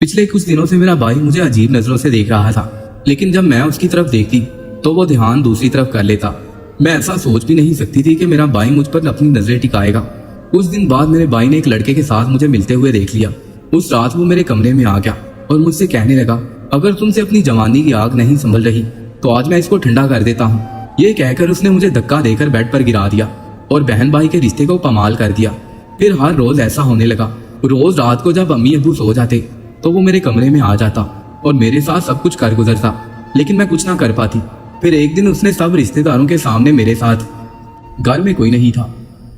पिछले कुछ दिनों से मेरा भाई मुझे अजीब नजरों से देख रहा था, लेकिन जब मैं उसकी तरफ देखती तो वो ध्यान दूसरी तरफ कर लेता। मैं ऐसा सोच भी नहीं सकती थी कि मेरा भाई मुझ पर अपनी नजरें टिकाएगा। कुछ दिन बाद मेरे भाई ने एक लड़के के साथ मुझे मिलते हुए देख लिया। उस रात वो मेरे कमरे में आ गया और मुझसे कहने लगा, अगर तुमसे अपनी जवानी की आग नहीं संभल रही तो आज मैं इसको ठंडा कर देता हूँ। ये कहकर उसने मुझे धक्का देकर बेड पर गिरा दिया और बहन भाई के रिश्ते को पमाल कर दिया। फिर हर रोज ऐसा होने लगा। रोज रात को जब अम्मी अबू सो जाते तो वो मेरे कमरे में आ जाता और मेरे साथ सब कुछ कर गुजरता, लेकिन मैं कुछ ना कर पाती। फिर एक दिन उसने सब रिश्तेदारों के सामने मेरे साथ, घर में कोई नहीं था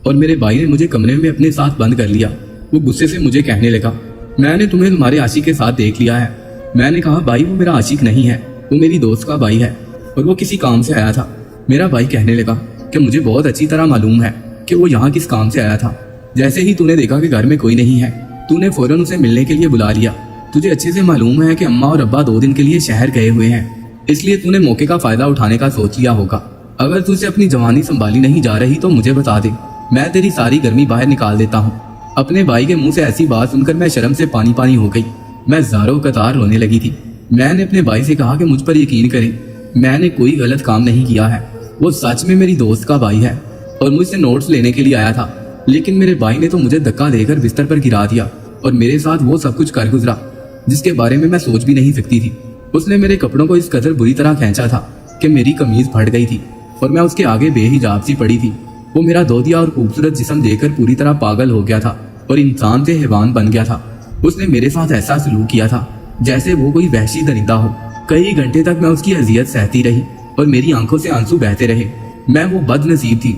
और मेरे भाई ने मुझे कमरे में अपने साथ बंद कर लिया। वो गुस्से से मुझे कहने लगा, मैंने तुम्हें तुम्हारे आशिक के साथ देख लिया है। मैंने कहा, भाई वो मेरा आशिक नहीं है, वो मेरी दोस्त का भाई है और वो किसी काम से आया था। मेरा भाई कहने लगा कि मुझे बहुत अच्छी तरह मालूम है कि वो यहाँ किस काम से आया था। जैसे ही तूने देखा कि घर में कोई नहीं है, तूने फौरन उसे मिलने के लिए बुला लिया। तुझे अच्छे से मालूम है कि अम्मा और अब्बा 2 दिन के लिए शहर गए हुए हैं, इसलिए तूने मौके का फायदा उठाने का सोच लिया होगा। अगर तुझे अपनी जवानी संभाली नहीं जा रही तो मुझे बता दे, मैं तेरी सारी गर्मी बाहर निकाल देता हूँ। अपने भाई के मुंह से ऐसी बात सुनकर मैं शर्म से पानी पानी हो गई। मैं ज़ारो कतार रोने लगी थी। मैंने अपने भाई से कहा कि मुझ पर यकीन करे, मैंने कोई गलत काम नहीं किया है। वो सच में मेरी दोस्त का भाई है और मुझसे नोट्स लेने के लिए आया था, लेकिन मेरे भाई ने तो मुझे धक्का देकर बिस्तर पर गिरा दिया और मेरे साथ वो सब कुछ कर गुजरा जिसके बारे में मैं सोच भी नहीं सकती थी। उसने मेरे कपड़ों को इस कदर बुरी तरह खींचा था कि मेरी कमीज फट गई थी और मैं उसके आगे बेहिजाब सी पड़ी थी। वो मेरा दोदिया और खूबसूरत जिस्म देखकर पूरी तरह पागल हो गया था और इंसान से हैवान बन गया था। उसने मेरे साथ ऐसा सलूक किया था जैसे वो कोई वहशी दरिंदा हो। कई घंटे तक मैं उसकी अजियत सहती रही और मेरी आंखों से आंसू बहते रहे। मैं वो बदनसीब थी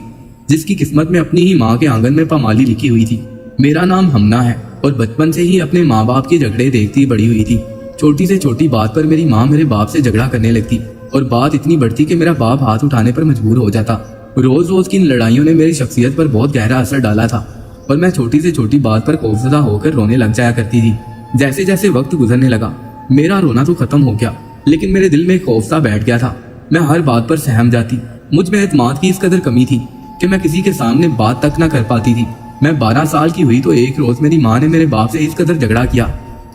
जिसकी किस्मत में अपनी ही माँ के आंगन में पामाली लिखी हुई थी। मेरा नाम हमना है और बचपन से ही अपने माँ बाप के झगड़े देखती बड़ी हुई थी। छोटी से छोटी बात पर मेरी माँ मेरे बाप से झगड़ा करने लगती और बात इतनी बढ़ती कि मेरा बाप हाथ उठाने पर मजबूर हो जाता। रोज रोज की इन लड़ाइयों ने मेरी शख्सियत पर बहुत गहरा असर डाला था और मैं छोटी से छोटी बात पर खौफजदा होकर रोने लग जाया करती थी। जैसे जैसे वक्त गुजरने लगा मेरा रोना तो खत्म हो गया, लेकिन मेरे दिल में खौफ सा बैठ गया था। मैं हर बात पर सहम जाती। मुझ में एतमाद की इस कदर कमी थी कि मैं किसी के सामने बात तक न कर पाती थी। मैं 12 साल की हुई तो एक रोज मेरी माँ ने मेरे बाप से इस कदर झगड़ा किया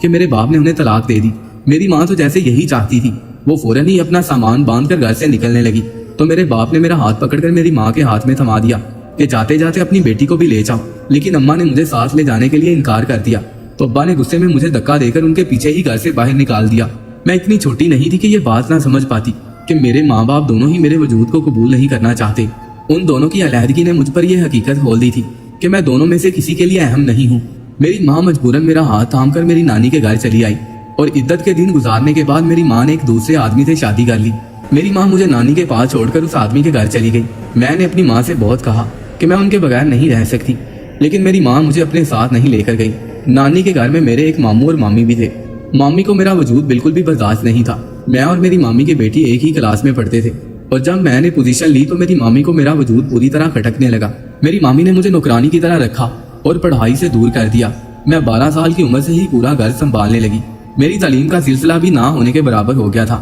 कि मेरे बाप ने उन्हें तलाक दे दी। मेरी माँ तो जैसे यही चाहती थी। वो फौरन ही अपना सामान बांधकर घर से निकलने लगी तो मेरे बाप ने मेरा हाथ पकड़कर मेरी माँ के हाथ में थमा दिया कि जाते जाते अपनी बेटी को भी ले जाओ। लेकिन अम्मा ने मुझे साथ ले जाने के लिए इनकार कर दिया तो अब्बा ने गुस्से में मुझे धक्का देकर उनके पीछे ही घर से बाहर निकाल दिया। मैं इतनी छोटी नहीं थी कि ये बात ना समझ पाती कि मेरे माँ बाप दोनों ही मेरे वजूद को कबूल नहीं करना चाहते। उन दोनों की अलहदगी ने मुझ पर यह हकीकत खोल दी थी कि मैं दोनों में से किसी के लिए अहम नहीं हूँ। मेरी माँ मजबूरन मेरा हाथ थाम कर मेरी नानी के घर चली आई और इद्दत के दिन गुजारने के बाद मेरी माँ ने एक दूसरे आदमी से शादी कर ली। मेरी माँ मुझे नानी के पास छोड़कर उस आदमी के घर चली गई। मैंने अपनी माँ से बहुत कहा कि मैं उनके बगैर नहीं रह सकती, लेकिन मेरी माँ मुझे अपने साथ नहीं लेकर गई। नानी के घर में मेरे एक मामू और मामी भी थे। मामी को मेरा वजूद बिल्कुल भी बर्दाश्त नहीं था। मैं और मेरी मामी की बेटी एक ही क्लास में पढ़ते थे और जब मैंने पोजीशन ली तो मेरी मामी को मेरा वजूद पूरी तरह खटकने लगा। मेरी मामी ने मुझे नौकरानी की तरह रखा और पढ़ाई से दूर कर दिया। मैं 12 साल की उम्र से ही पूरा घर संभालने लगी। मेरी तालीम का सिलसिला भी ना होने के बराबर हो गया था।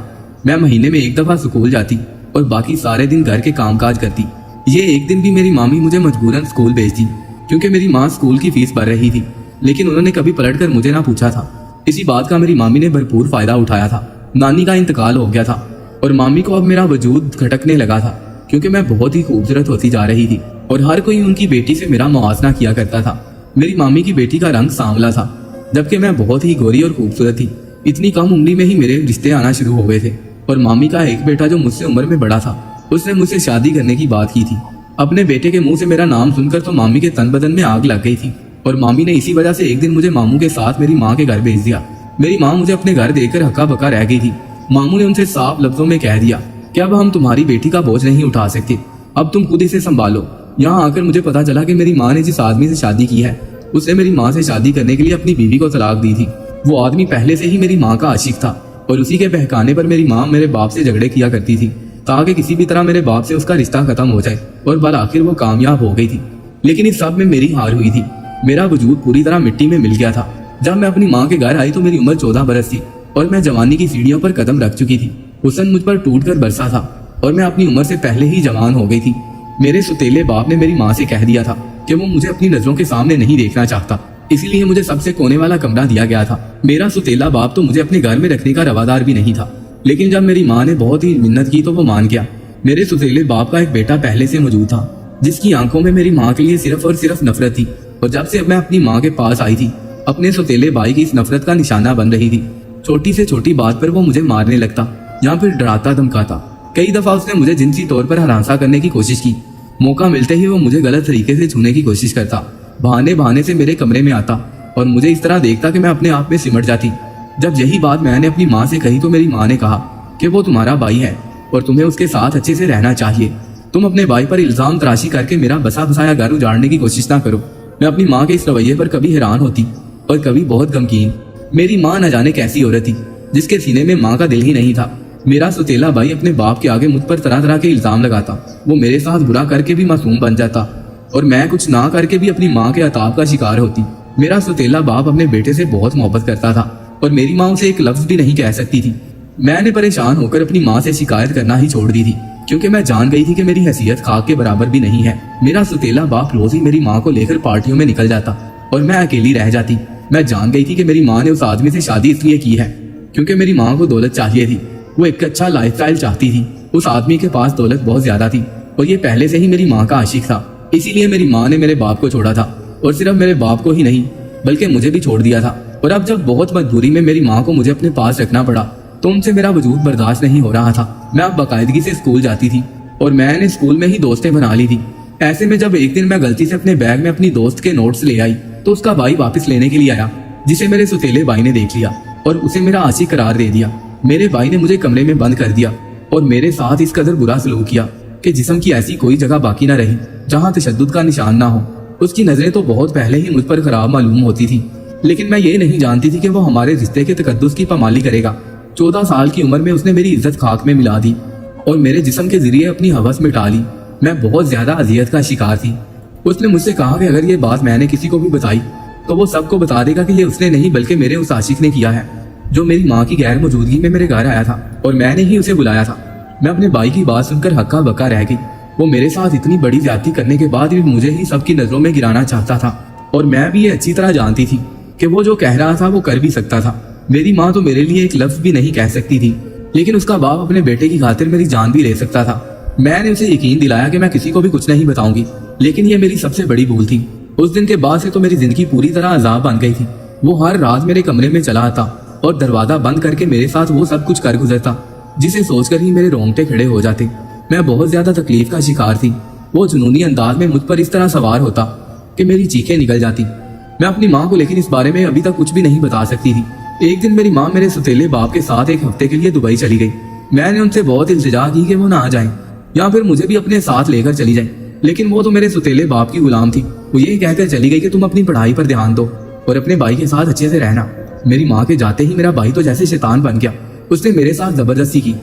मैं महीने में एक दफा स्कूल जाती और बाकी सारे दिन घर के कामकाज करती। ये एक दिन भी मेरी मामी मुझे मजबूरन स्कूल भेजती क्योंकि मेरी माँ स्कूल की फीस भर रही थी, लेकिन उन्होंने कभी पलट कर मुझे ना पूछा था। इसी बात का मेरी मामी ने भरपूर फायदा उठाया था। नानी का इंतकाल हो गया था और मामी को अब मेरा वजूद खटकने लगा था क्योंकि मैं बहुत ही खूबसूरत होती जा रही थी और हर कोई उनकी बेटी से मेरा मुआवजा किया करता था। मेरी मामी की बेटी का रंग सांवला था जबकि मैं बहुत ही गोरी और खूबसूरत थी। इतनी कम उम्र में ही मेरे रिश्ते आना शुरू हो गए थे और मामी का एक बेटा जो मुझसे उम्र में बड़ा था उसने मुझसे शादी करने की बात की थी। अपने बेटे के मुंह से मेरा नाम सुनकर तो मामी के तन बदन में आग लग गई थी और मामी ने इसी वजह से एक दिन मुझे मामू के साथ मेरी माँ के घर भेज दिया। मेरी माँ मुझे अपने घर देखकर हक्का बक्का रह गई थी। मामू ने उनसे साफ लफ्जों में कह दिया कि अब हम तुम्हारी बेटी का बोझ नहीं उठा सकते, अब तुम खुद इसे संभालो। यहाँ आकर मुझे पता चला कि मेरी माँ ने जिस आदमी से शादी की है उसने मेरी माँ से शादी करने के लिए अपनी बीवी को तलाक दी थी। वो आदमी पहले से ही मेरी माँ का आशिक था और उसी के बहकाने पर मेरी माँ मेरे बाप से झगड़े किया करती थी ताकि किसी भी तरह मेरे बाप से उसका रिश्ता खत्म हो जाए और बल आखिर वो कामयाब हो गई थी। लेकिन इस सब में मेरी हार हुई थी। मेरा वजूद पूरी तरह मिट्टी में मिल गया था। जब मैं अपनी माँ के घर आई तो मेरी उम्र 14 बरस थी और मैं जवानी की सीढ़ियों पर कदम रख चुकी थी। हुस्न मुझ पर टूट कर बरसा था और मैं अपनी उम्र से पहले ही जवान हो गई थी। मेरे सुतेले बाप ने मेरी माँ से कह दिया था कि वो मुझे अपनी नजरों के सामने नहीं देखना चाहता इसीलिए मुझे सबसे कोने वाला कमरा दिया गया था। मेरा सुतेला बाप तो मुझे अपने घर में रखने का रवादार भी नहीं था, लेकिन जब मेरी माँ ने बहुत ही मिन्नत की तो वो मान गया। मेरे सुतेले बाप का एक बेटा पहले से मौजूद था, जिसकी आंखों में मेरी माँ के लिए सिर्फ और सिर्फ नफरत थी। और जब से मैं अपनी माँ के पास आई थी, अपने सुतेले भाई की इस नफरत का निशाना बन रही थी। छोटी से छोटी बात पर वो मुझे मारने लगता या फिर डराता धमकाता। कई दफा उसने मुझे जिनसी तौर पर हरासा करने की कोशिश की। मौका मिलते ही वो मुझे गलत तरीके से छूने की कोशिश करता। बहाने बहाने से मेरे कमरे में आता और मुझे इस तरह देखता कि मैं अपने आप में सिमट जाती। जब यही बात मैंने अपनी माँ से कही तो मेरी माँ ने कहा कि वो तुम्हारा भाई है और तुम्हें उसके साथ अच्छे से रहना चाहिए। तुम अपने भाई पर इल्जाम तराशी करके मेरा बसा बसाया घर उजाड़ने की कोशिश ना करो। मैं अपनी माँ के इस रवैये पर कभी हैरान होती और कभी बहुत गमगीन। मेरी माँ न जाने कैसी औरत थी जिसके सीने में माँ का दिल ही नहीं था। मेरा सुतेला भाई अपने बाप के आगे मुझ पर तरह तरह के इल्जाम लगाता। वो मेरे साथ बुरा करके भी मासूम बन जाता और मैं कुछ ना करके भी अपनी माँ के अताब का शिकार होती। मेरा सुतेला बाप अपने बेटे से बहुत मोहब्बत करता था और मेरी माँ उसे एक लफ्ज भी नहीं कह सकती थी। मैंने परेशान होकर अपनी माँ से शिकायत करना ही छोड़ दी थी, क्योंकि मैं जान गई थी कि मेरी हैसियत खाक के बराबर भी नहीं है। मेरा सुतेला बाप रोज ही मेरी माँ को लेकर पार्टियों में निकल जाता और मैं अकेली रह जाती। मैं जान गई थी कि मेरी माँ ने उस आदमी से शादी इसलिए की है क्योंकि मेरी माँ को दौलत चाहिए थी। वो एक अच्छा लाइफस्टाइल चाहती थी। उस आदमी के पास दौलत बहुत ज्यादा थी और ये पहले से ही मेरी माँ का आशिक था। इसीलिए मेरी माँ ने मेरे बाप को छोड़ा था और सिर्फ मेरे बाप को ही नहीं बल्कि मुझे भी छोड़ दिया था। और अब जब बहुत मजबूरी में मेरी माँ को मुझे अपने पास रखना पड़ा तो उनसे मेरा वजूद बर्दाश्त नहीं हो रहा था। मैं अब बाकायदगी से स्कूल जाती थी और मैंने स्कूल में ही दोस्तें बना ली थी। ऐसे में जब एक दिन मैं गलती से अपने बैग में अपनी दोस्त के नोट्स ले आई तो उसका भाई वापस लेने के लिए आया, जिसे मेरे सुतेले भाई ने देख लिया और उसे मेरा आशिक करार दे दिया। मेरे भाई ने मुझे कमरे में बंद कर दिया और मेरे साथ इस कदर बुरा सलूक किया कि जिस्म की ऐसी कोई जगह बाकी न रही जहाँ तशद्दुद का निशान ना हो। उसकी नजरें तो बहुत पहले ही मुझ पर खराब मालूम होती थी, लेकिन मैं ये नहीं जानती थी कि वो हमारे रिश्ते के तकद्दुस की पामाली करेगा। 14 साल की उम्र में उसने मेरी इज्जत खाक में मिला दी और मेरे जिस्म के जरिए अपनी हवस मिटा ली। मैं बहुत ज्यादा अजियत का शिकार थी। उसने मुझसे कहा कि अगर ये बात मैंने किसी को भी बताई तो वो सबको बता देगा कि ये उसने नहीं बल्कि मेरे उस आशिक ने किया है जो मेरी माँ की गैर मौजूदगी में मेरे घर आया था और मैंने ही उसे बुलाया था। मैं अपने भाई की बात सुनकर हक्का बक्का रह गई। वो मेरे साथ इतनी बड़ी ज्यादती करने के बाद भी मुझे ही सबकी नजरों में गिराना चाहता था और मैं भी ये अच्छी तरह जानती थी कि वो जो कह रहा था वो कर भी सकता था। मेरी माँ तो मेरे लिए एक लफ्ज भी नहीं कह सकती थी, लेकिन उसका बाप अपने बेटे की खातिर मेरी जान भी ले सकता था। मैंने उसे यकीन दिलाया कि मैं किसी को भी कुछ नहीं बताऊंगी, लेकिन ये मेरी सबसे बड़ी भूल थी। उस दिन के बाद से तो मेरी जिंदगी पूरी तरह अजाब बन गई थी। वो हर रात मेरे कमरे में चला आता और दरवाजा बंद करके मेरे साथ वो सब कुछ कर गुजरता जिसे सोचकर ही मेरे रोंगटे खड़े हो जाते। मैं बहुत ज्यादा तकलीफ का शिकार थी। वो जुनूनी अंदाज में मुझ पर इस तरह सवार होता कि मेरी चीखें निकल जाती। मैं अपनी माँ को लेकिन इस बारे में अभी तक कुछ भी नहीं बता सकती थी। एक दिन मेरी माँ मेरे सुतेले बाप के साथ एक हफ्ते के लिए दुबई चली गई। मैंने उनसे बहुत इल्तिजा की कि वो ना आ जाएं या फिर मुझे भी अपने साथ लेकर चली जाएं, लेकिन वो तो मेरे सुतेले बाप की गुलाम थी। वो ये कहकर चली गई कि तुम अपनी पढ़ाई पर ध्यान दो और अपने भाई के साथ अच्छे से रहना। मेरी माँ के जाते ही मेरा भाई तो जैसे शैतान बन गया। उसने मेरे साथ जबरदस्ती की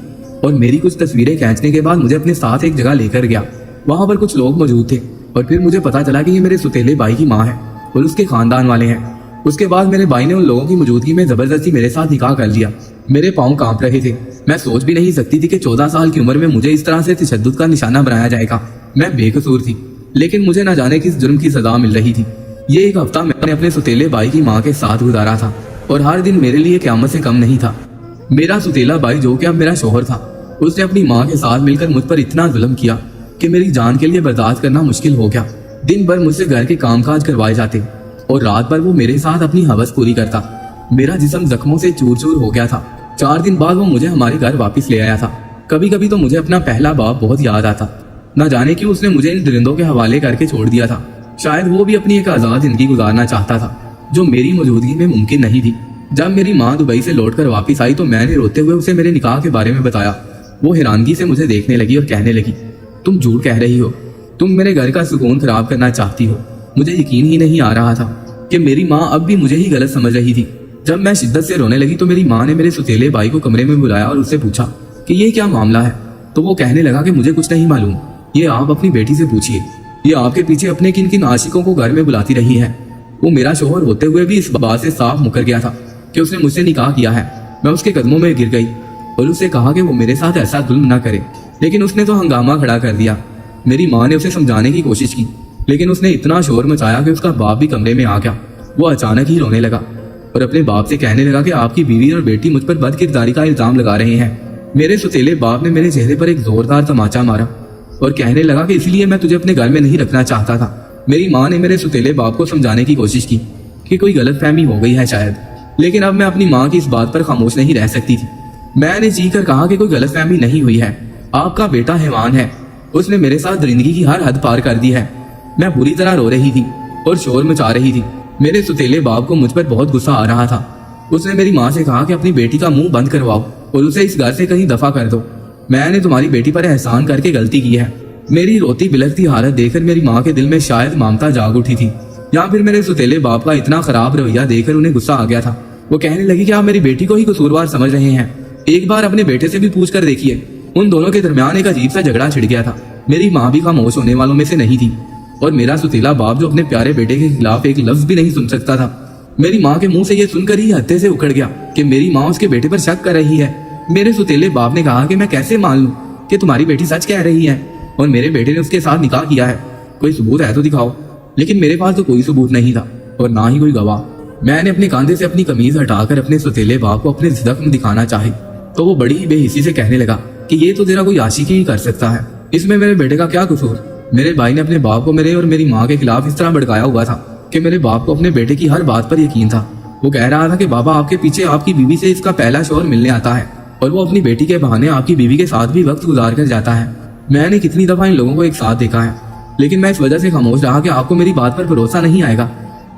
और मेरी कुछ तस्वीरें खींचने के बाद मुझे अपने साथ एक जगह लेकर गया। वहाँ पर कुछ लोग मौजूद थे और फिर मुझे पता चला कि ये मेरे सुतेले भाई की माँ है और उसके खानदान वाले हैं। उसके बाद मेरे भाई ने उन लोगों की मौजूदगी में जबरदस्ती मेरे साथ निकाह कर लिया। मेरे पाँव कांप रहे थे। मैं सोच भी नहीं सकती थी कि 14 साल की उम्र में मुझे इस तरह से तशद्दुद का निशाना बनाया जाएगा। मैं बेकसूर थी, लेकिन मुझे न जाने किस जुर्म की सजा मिल रही थी। ये एक हफ्ता मैंने अपने सुतेले भाई की माँ के साथ गुजारा था और हर दिन मेरे लिए क़यामत से कम नहीं था। मेरा सुतेला भाई जो कि अब मेरा शोहर था, उसने अपनी माँ के साथ मिलकर मुझ पर इतना जुल्म किया कि मेरी जान के लिए बर्दाश्त करना मुश्किल हो गया। दिन भर मुझसे घर के कामकाज करवाए जाते और रात भर वो मेरे साथ अपनी हवस पूरी करता। मेरा जिस्म जख्मों से चूर चूर हो गया था। 4 दिन बाद वो मुझे हमारे घर वापस ले आया था। कभी कभी तो मुझे अपना पहला बाप बहुत याद आता। न जाने क्यों उसने मुझे इन दरिंदों के हवाले करके छोड़ दिया था। शायद वो भी अपनी एक आजाद जिंदगी गुजारना चाहता था जो मेरी मौजूदगी में मुमकिन नहीं थी। जब मेरी माँ दुबई से लौटकर वापस आई तो मैंने रोते हुए उसे मेरे निकाह के बारे में बताया। वो हैरानगी से मुझे देखने लगी और कहने लगी, तुम झूठ कह रही हो, तुम मेरे घर का सुकून खराब करना चाहती हो। मुझे यकीन ही नहीं आ रहा था कि मेरी माँ अब भी मुझे ही गलत समझ रही थी। जब मैं शिद्दत से रोने लगी तो मेरी माँ ने मेरे सुतेले भाई को कमरे में बुलाया और उससे पूछा कि ये क्या मामला है। तो वो कहने लगा कि मुझे कुछ नहीं मालूम, ये आप अपनी बेटी से पूछिए। ये आपके पीछे अपने किन किन आशिकों को घर में बुलाती रही है। वो मेरा शोहर होते हुए भी इस बात से साफ मुकर गया था कि उसने मुझसे निकाह किया है। मैं उसके कदमों में गिर गई और उससे कहा कि वो मेरे साथ ऐसा जुल्म न करे, लेकिन उसने तो हंगामा खड़ा कर दिया। मेरी माँ ने उसे समझाने की कोशिश की, लेकिन उसने इतना शोर मचाया कि उसका बाप भी कमरे में आ गया वो अचानक ही रोने लगा और अपने बाप से कहने लगा कि आपकी बीवी और बेटी मुझ पर बदकिरदारी का इल्जाम लगा रहे हैं। मेरे सुतीले बाप ने मेरे चेहरे पर एक जोरदार तमाचा मारा और कहने लगा कि इसलिए मैं तुझे अपने घर में नहीं रखना चाहता था। मेरी माँ ने मेरे सुतीले बाप को समझाने की कोशिश की कि कोई गलतफहमी हो गई है शायद, लेकिन अब मैं अपनी माँ की इस बात पर खामोश नहीं रह सकती थी। मैंने जी कर कहा कि कोई गलतफहमी नहीं हुई है, आपका बेटा हैवान है, उसने मेरे साथ दरिंदगी की हर हद पार कर दी है। मैं बुरी तरह रो रही थी और शोर मचा रही थी। मेरे सुतीले बाप को मुझ पर बहुत गुस्सा आ रहा था। उसने मेरी माँ से कहा कि अपनी बेटी का मुंह बंद करवाओ और उसे इस घर से कहीं दफा कर दो। मैंने तुम्हारी बेटी पर एहसान करके गलती की है। मेरी रोती बिलखती हालत देखकर मेरी माँ के दिल में शायद ममता जाग उठी थी, या फिर मेरे सुतीले बाप का इतना खराब रवैया देखकर उन्हें गुस्सा आ गया था। वो कहने लगी कि आप मेरी बेटी को ही कसूरवार समझ रहे हैं, एक बार अपने बेटे से भी पूछ कर देखिए। उन दोनों के दरमियान एक अजीब सा झगड़ा छिड़ गया था। मेरी माँ भी खामोश होने वालों में से नहीं थी और मेरा सुतीला बाप जो अपने प्यारे बेटे के खिलाफ एक लफ्ज भी नहीं सुन सकता था। मेरी माँ के मुंह से ये सुनकर ही हत्थे से उखड़ गया कि मेरी माँ उसके बेटे पर शक कर रही है। मेरे सुतीले बाप ने कहा कि मैं कैसे मान लूं कि तुम्हारी बेटी सच कह रही है और मेरे बेटे ने उसके साथ निकाह किया है, कोई सबूत है तो दिखाओ। लेकिन मेरे पास तो कोई सबूत नहीं था और ना ही कोई गवाह। मैंने अपने कांधे से अपनी कमीज हटाकर अपने सुतीले बाप को अपने जख्म दिखाना चाहे तो वो बड़ी ही बेहिसी से कहने लगा कि ये तो तेरा कोई आशिकी ही कर सकता है, इसमें मेरे बेटे का क्या कसूर। मेरे भाई ने अपने बाप को मेरे और मेरी माँ के खिलाफ इस तरह भड़काया हुआ था कि मेरे बाप को अपने बेटे की हर बात पर यकीन था। वो कह रहा था कि बाबा आपके पीछे आपकी बीवी से इसका पहला शौहर मिलने आता है और वो अपनी बेटी के बहाने आपकी बीवी के साथ भी वक्त गुजार कर जाता है। मैंने कितनी दफा इन लोगों को एक साथ देखा है, लेकिन मैं इस वजह से खामोश रहा कि आपको मेरी बात पर भरोसा नहीं आएगा।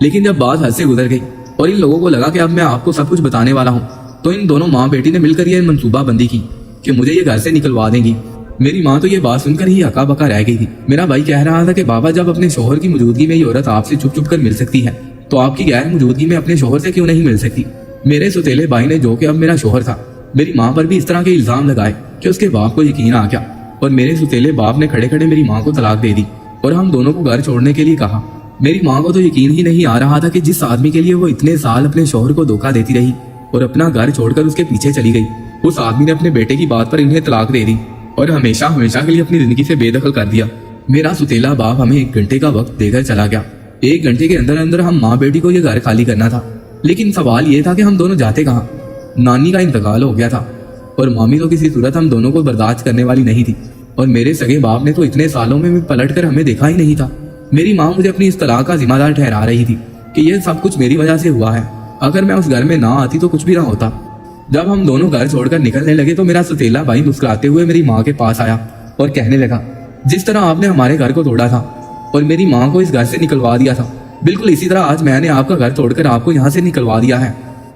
लेकिन जब बात हद से गुजर गई और इन लोगों को लगा कि अब मैं आपको सब कुछ बताने वाला हूँ, तो इन दोनों माँ बेटी ने मिलकर यह मंसूबा बंदी की कि मुझे ये घर से निकलवा देंगी। मेरी माँ तो ये बात सुनकर ही हका बका रह गई थी। मेरा भाई कह रहा था कि बाबा जब अपने शोहर की मौजूदगी में ये औरत आपसे चुप चुप कर मिल सकती है तो आपकी गैर मौजूदगी में अपने शोहर से क्यों नहीं मिल सकती। मेरे सुतीले भाई ने, जो कि अब मेरा शोहर था, मेरी माँ पर भी इस तरह के इल्जाम लगाए कि उसके बाप को यकीन आ गया और मेरे सुतीले बाप ने खड़े खड़े मेरी माँ को तलाक दे दी और हम दोनों को घर छोड़ने के लिए कहा। मेरी माँ को तो यकीन ही नहीं आ रहा था कि जिस आदमी के लिए वो इतने साल अपने शोहर को धोखा देती रही और अपना घर छोड़कर उसके पीछे चली गई, उस आदमी ने अपने बेटे की बात पर इन्हें तलाक दे दी और हमेशा हमेशा के लिए अपनी जिंदगी से बेदखल कर दिया। मेरा सुतीला बाप हमें 1 घंटे का वक्त देकर चला गया। 1 घंटे के अंदर अंदर हम माँ बेटी को ये घर खाली करना था। लेकिन सवाल ये था कि हम दोनों जाते कहाँ। नानी का इंतकाल हो गया था और मामी तो किसी सूरत हम दोनों को बर्दाश्त करने वाली नहीं थी और मेरे सगे बाप ने तो इतने सालों में पलट कर हमें देखा ही नहीं था। मेरी माँ मुझे अपनी इस तलाक का जिम्मेदार ठहरा रही थी कि यह सब कुछ मेरी वजह से हुआ है। अगर मैं उस घर में ना आती तो कुछ भी ना होता। जब हम दोनों घर छोड़कर निकलने लगे तो मेरा सुतीला भाई मुस्कुराते हुए मेरी माँ के पास आया और कहने लगा, जिस तरह आपने हमारे घर को तोड़ा था और मेरी माँ को इस घर से निकलवा दिया था, बिल्कुल इसी तरह आज मैंने आपका घर तोड़कर आपको यहाँ से निकलवा दिया है।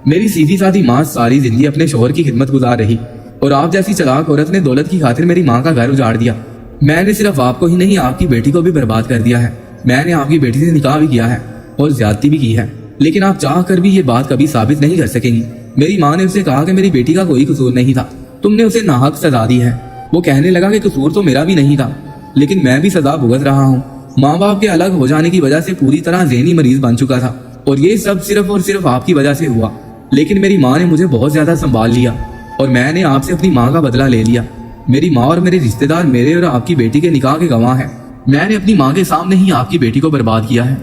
मेरी सीधी साधी माँ सारी जिंदगी अपने शोहर की खिदमत गुजार रही और आप जैसी चालाक औरत ने दौलत की खातिर मेरी माँ का घर उजाड़ दिया। मैंने सिर्फ आपको ही नहीं आपकी बेटी को भी बर्बाद कर दिया है। मैंने आपकी बेटी से निकाह भी किया है और ज्यादती भी की है, लेकिन आप चाह कर भी ये बात कभी साबित नहीं कर सकेंगी। मेरी माँ ने उसे कहा कि मेरी बेटी का कोई कसूर नहीं था, तुमने उसे नाहक सजा दी है। वो कहने लगा कि कसूर तो मेरा भी नहीं था, लेकिन मैं भी सजा भुगत रहा हूँ। माँ बाप के अलग हो जाने की वजह से पूरी तरह ज़हनी मरीज बन चुका था और ये सब सिर्फ और सिर्फ आपकी वजह से हुआ। लेकिन मेरी माँ ने मुझे बहुत ज्यादा संभाल लिया और मैंने आपसे अपनी माँ का बदला ले लिया। मेरी माँ और मेरे रिश्तेदार मेरे और आपकी बेटी के निकाह के गवाह हैं। मैंने अपनी माँ के सामने ही आपकी बेटी को बर्बाद किया है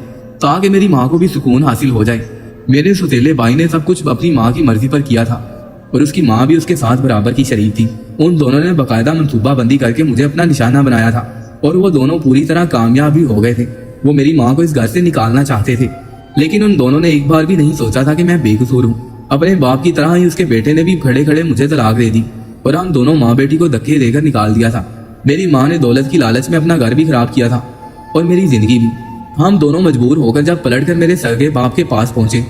ताकि मेरी माँ को भी सुकून हासिल हो जाए। मेरे सुतीले भाई ने सब कुछ अपनी माँ की मर्जी पर किया था और उसकी माँ भी उसके साथ बराबर की शरीक थी। उन दोनों ने बाकायदा मंसूबा बंदी करके मुझे अपना निशाना बनाया था और वो दोनों पूरी तरह कामयाब भी हो गए थे। वो मेरी माँ को इस घर से निकालना चाहते थे, लेकिन उन दोनों ने एक बार भी नहीं सोचा था कि मैं बेकसूर हूँ। अपने बाप की तरह ही उसके बेटे ने भी खड़े खड़े मुझे तलाक दे दी और हम दोनों माँ बेटी को धक्के देकर निकाल दिया था। मेरी माँ ने दौलत की लालच में अपना घर भी खराब किया था और मेरी जिंदगी भी। हम दोनों मजबूर होकर जब पलटकर मेरे सगे बाप के पास पहुंचे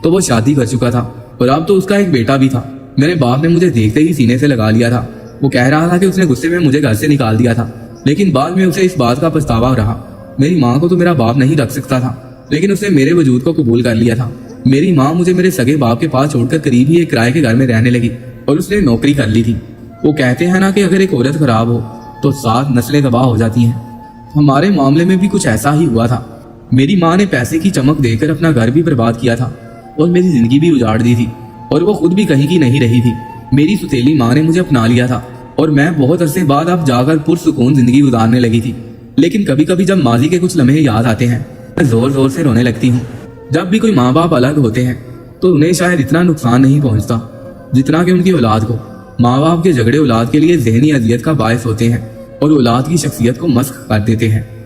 तो वो शादी कर चुका था और अब तो उसका एक बेटा भी था। मेरे बाप ने मुझे देखते ही सीने से लगा लिया था। वो कह रहा था कि उसने गुस्से में मुझे घर से निकाल दिया था, लेकिन बाद में उसे इस बात का पछतावा रहा। मेरी माँ को तो मेरा बाप नहीं रख सकता था, लेकिन उसने मेरे वजूद को कबूल कर लिया था। मेरी माँ मुझे मेरे सगे बाप के पास छोड़कर करीब ही एक किराए के घर में रहने लगी और उसने नौकरी कर ली थी। वो कहते हैं ना कि अगर एक औरत खराब हो तो 7 नस्लें तबाह हो जाती हैं। हमारे मामले में भी कुछ ऐसा ही हुआ था। मेरी माँ ने पैसे की चमक देकर अपना घर भी बर्बाद किया था और मेरी जिंदगी भी उजाड़ दी थी और वो खुद भी कहीं की नहीं रही थी। मेरी सुतीली माँ ने मुझे अपना लिया था और मैं बहुत अरसे बाद अब जाकर पुरसुकून जिंदगी गुजारने लगी थी। लेकिन कभी कभी जब माजी के कुछ लम्हे याद आते हैं मैं जोर जोर से रोने लगती हूँ। जब भी कोई माँ बाप अलग होते हैं तो उन्हें शायद इतना नुकसान नहीं पहुंचता जितना कि उनकी औलाद को। माँ बाप के झगड़े औलाद के लिए ज़हनी अजियत का बायस होते हैं और औलाद की शख्सियत को मस्ख कर देते हैं।